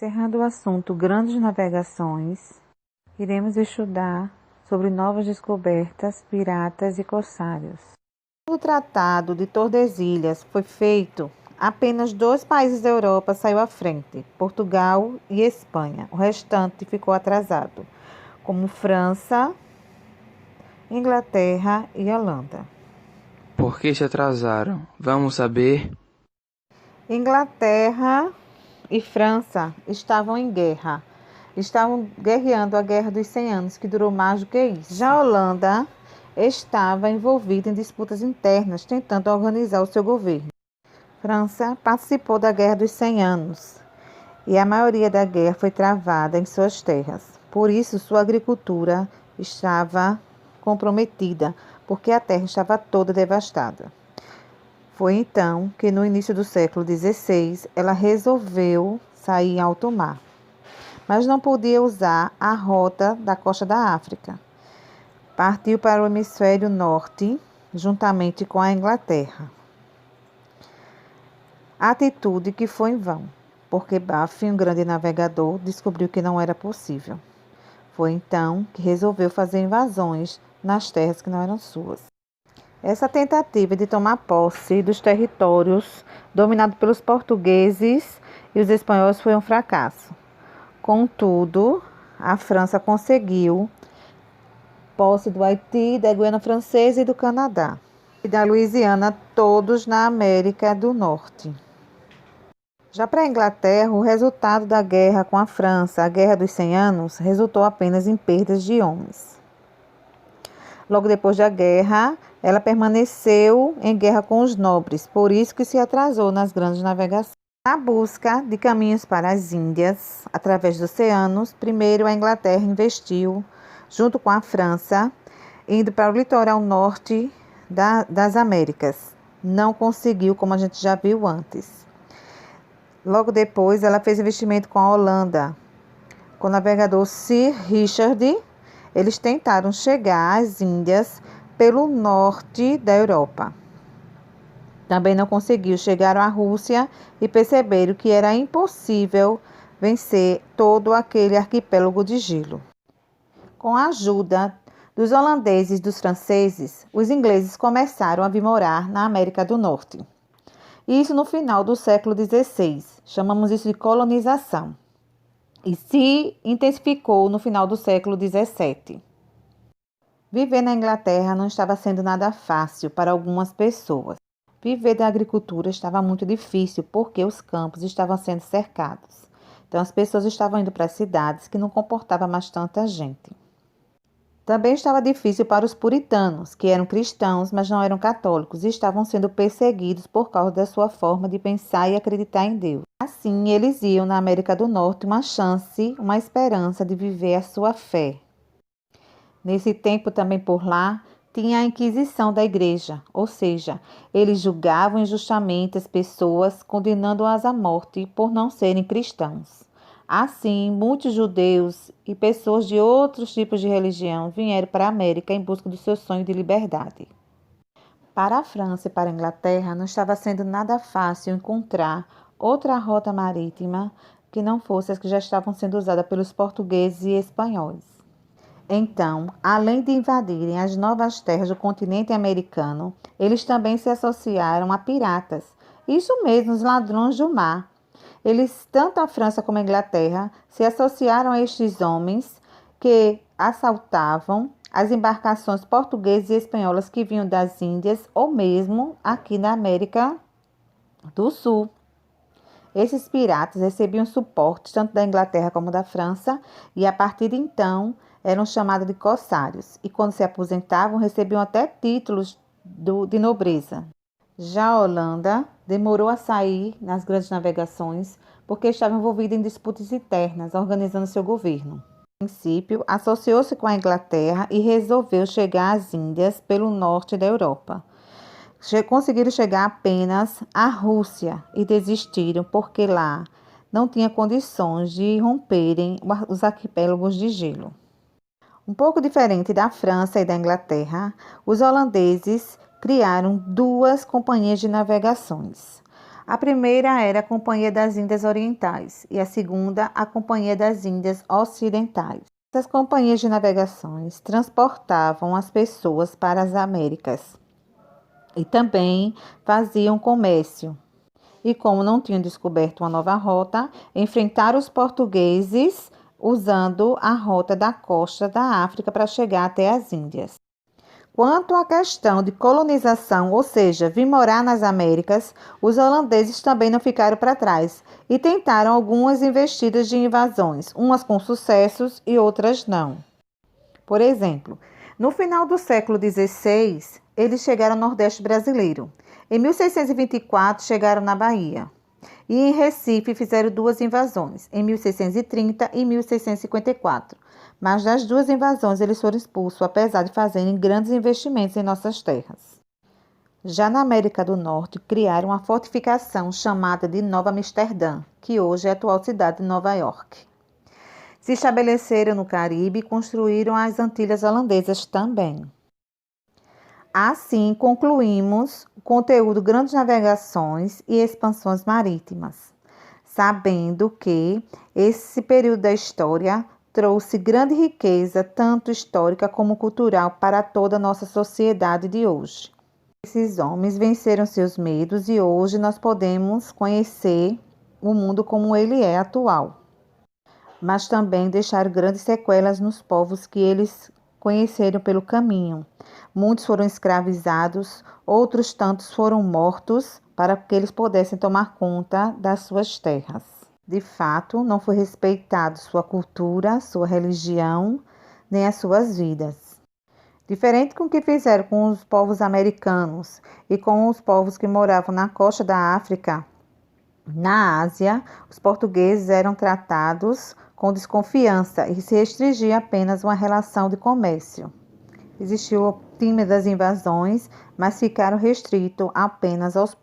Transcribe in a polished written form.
Encerrando o assunto grandes navegações, iremos estudar sobre novas descobertas, piratas e corsários. Quando o Tratado de Tordesilhas foi feito, apenas 2 países da Europa saíram à frente, Portugal e Espanha. O restante ficou atrasado, como França, Inglaterra e Holanda. Por que se atrasaram? Vamos saber? Inglaterra e França estavam em guerra. Estavam guerreando a Guerra dos 100 Anos, que durou mais do que isso. Já a Holanda estava envolvida em disputas internas, tentando organizar o seu governo. França participou da Guerra dos 100 Anos e a maioria da guerra foi travada em suas terras. Por isso, sua agricultura estava comprometida, porque a terra estava toda devastada. Foi então que, no início do século XVI, ela resolveu sair em alto mar, mas não podia usar a rota da costa da África. Partiu para o hemisfério norte, juntamente com a Inglaterra. Atitude que foi em vão, porque Baffin, um grande navegador, descobriu que não era possível. Foi então que resolveu fazer invasões nas terras que não eram suas. Essa tentativa de tomar posse dos territórios dominados pelos portugueses e os espanhóis foi um fracasso. Contudo, a França conseguiu posse do Haiti, da Guiana Francesa e do Canadá, e da Louisiana, todos na América do Norte. Já para a Inglaterra, o resultado da guerra com a França, a Guerra dos 100 Anos, resultou apenas em perdas de homens. Logo depois da guerra, ela permaneceu em guerra com os nobres, por isso que se atrasou nas grandes navegações. Na busca de caminhos para as Índias, através dos oceanos, primeiro a Inglaterra investiu, junto com a França, indo para o litoral norte das Américas. Não conseguiu, como a gente já viu antes. Logo depois, ela fez investimento com a Holanda. Com o navegador Sir Richard, eles tentaram chegar às Índias pelo norte da Europa. Também não conseguiu. Chegaram à Rússia e perceberam que era impossível vencer todo aquele arquipélago de gelo. Com a ajuda dos holandeses e dos franceses, os ingleses começaram a vir morar na América do Norte. Isso no final do século XVI. Chamamos isso de colonização. E se intensificou no final do século XVII. Viver na Inglaterra não estava sendo nada fácil para algumas pessoas. Viver da agricultura estava muito difícil porque os campos estavam sendo cercados. Então as pessoas estavam indo para as cidades que não comportavam mais tanta gente. Também estava difícil para os puritanos, que eram cristãos, mas não eram católicos, e estavam sendo perseguidos por causa da sua forma de pensar e acreditar em Deus. Assim, eles iam na América do Norte uma chance, uma esperança de viver a sua fé. Nesse tempo também por lá, tinha a Inquisição da Igreja, ou seja, eles julgavam injustamente as pessoas, condenando-as à morte por não serem cristãos. Assim, muitos judeus e pessoas de outros tipos de religião vieram para a América em busca do seu sonho de liberdade. Para a França e para a Inglaterra, não estava sendo nada fácil encontrar outra rota marítima que não fosse as que já estavam sendo usadas pelos portugueses e espanhóis. Então, além de invadirem as novas terras do continente americano, eles também se associaram a piratas. Isso mesmo, os ladrões do mar. Eles, tanto a França como a Inglaterra, se associaram a estes homens que assaltavam as embarcações portuguesas e espanholas que vinham das Índias ou mesmo aqui na América do Sul. Esses piratas recebiam suporte tanto da Inglaterra como da França e a partir de então eram chamados de corsários e quando se aposentavam recebiam até títulos de nobreza. Já a Holanda demorou a sair nas grandes navegações porque estava envolvida em disputas internas, organizando seu governo. No princípio, associou-se com a Inglaterra e resolveu chegar às Índias pelo norte da Europa. Conseguiram chegar apenas à Rússia e desistiram porque lá não tinha condições de romperem os arquipélagos de gelo. Um pouco diferente da França e da Inglaterra, os holandeses criaram 2 companhias de navegações. A primeira era a Companhia das Índias Orientais e a segunda, a Companhia das Índias Ocidentais. Essas companhias de navegações transportavam as pessoas para as Américas e também faziam comércio. E como não tinham descoberto uma nova rota, enfrentaram os portugueses usando a rota da costa da África para chegar até as Índias. Quanto à questão de colonização, ou seja, vir morar nas Américas, os holandeses também não ficaram para trás e tentaram algumas investidas de invasões, umas com sucessos e outras não. Por exemplo, no final do século XVI, eles chegaram ao Nordeste brasileiro. Em 1624, chegaram na Bahia. E em Recife fizeram 2 invasões, em 1630 e 1654. Mas das 2 invasões eles foram expulsos, apesar de fazerem grandes investimentos em nossas terras. Já na América do Norte, criaram uma fortificação chamada de Nova Amsterdã, que hoje é a atual cidade de Nova York. Se estabeleceram no Caribe e construíram as Antilhas Holandesas também. Assim, concluímos o conteúdo Grandes Navegações e Expansões Marítimas, sabendo que esse período da história trouxe grande riqueza, tanto histórica como cultural, para toda a nossa sociedade de hoje. Esses homens venceram seus medos e hoje nós podemos conhecer o mundo como ele é atual, mas também deixaram grandes sequelas nos povos que eles conheceram pelo caminho. Muitos foram escravizados, outros tantos foram mortos para que eles pudessem tomar conta das suas terras. De fato, não foi respeitado sua cultura, sua religião, nem as suas vidas. Diferente com o que fizeram com os povos americanos e com os povos que moravam na costa da África, na Ásia, os portugueses eram tratados com desconfiança e se restringia apenas uma relação de comércio. Existiu tímidas invasões, mas ficaram restritos apenas aos povos.